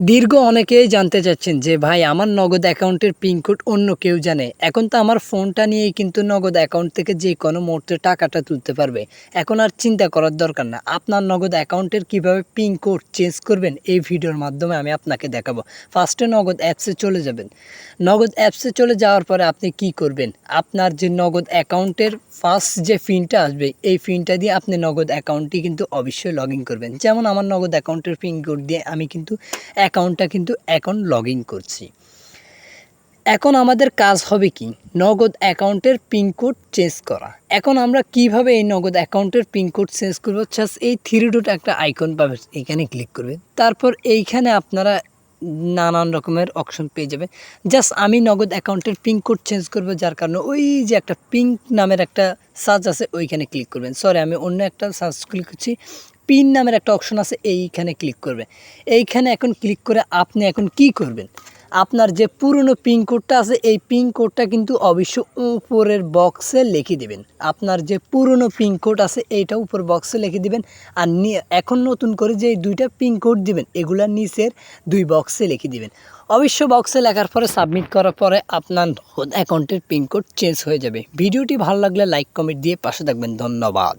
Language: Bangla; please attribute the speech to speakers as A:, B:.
A: দীর্ঘ অনেকেই জানতে চাচ্ছেন যে ভাই আমার নগদ অ্যাকাউন্টের পিন কোড অন্য কেউ জানে। এখন তো আমার ফোনটা নিয়েই কিন্তু নগদ অ্যাকাউন্ট থেকে যে কোনো মুহূর্তে টাকাটা তুলতে পারবে। এখন আর চিন্তা করার দরকার না। আপনার নগদ অ্যাকাউন্টের কিভাবে পিন কোড চেঞ্জ করবেন এই ভিডিওর মাধ্যমে আমি আপনাকে দেখাবো। ফার্স্টে নগদ অ্যাপসে চলে যাবেন। নগদ অ্যাপসে চলে যাওয়ার পরে আপনি কি করবেন? আপনার যে নগদ অ্যাকাউন্টের ফার্স্ট যে পিনটা আসবে এই পিনটা দিয়ে আপনি নগদ অ্যাকাউন্টটি কিন্তু অবশ্যই লগ ইন করবেন। যেমন আমার নগদ অ্যাকাউন্টের পিন কোড দিয়ে আমি কিন্তু অ্যাকাউন্টটা কিন্তু এখন লগ ইন করছি। এখন আমাদের কাজ হবে কি? নগদ অ্যাকাউন্টের পিন কোড চেঞ্জ করা। এখন আমরা কিভাবে এই নগদ অ্যাকাউন্টের পিন কোড চেঞ্জ করব? জাস্ট এই 3 ডট একটা আইকন পাবেন, এখানে ক্লিক করবেন। তারপর এইখানে আপনারা নানান রকমের অপশন পেয়ে যাবেন। জাস্ট আমি নগদ অ্যাকাউন্টের পিন কোড চেঞ্জ করব, যার কারণে ওই যে একটা পিঙ্ক নামের একটা সার্চ আছে ওইখানে ক্লিক করবেন। সরি, আমি অন্য একটা সার্চ ক্লিক করছি। পিন নামের একটা অপশন আছে, এইখানে ক্লিক করবে। এইখানে এখন ক্লিক করে আপনি এখন কি করবেন? আপনার যে পুরনো পিন কোডটা আছে এই পিন কোডটা কিন্তু অবশ্যই উপরের বক্সে লিখে দিবেন। আপনার যে পুরনো পিন কোড আছে এইটা উপর বক্সে লিখে দিবেন। আর এখন নতুন করে যে 2টা পিন কোড দিবেন এগুলা নিচের 2 বক্সে লিখে দিবেন। অবশ্য বক্সে লেখার পরে সাবমিট করার পরে আপনার অ্যাকাউন্টের পিন কোড চেঞ্জ হয়ে যাবে। ভিডিওটি ভালো লাগলে লাইক কমেন্ট দিয়ে পাশে থাকবেন। ধন্যবাদ।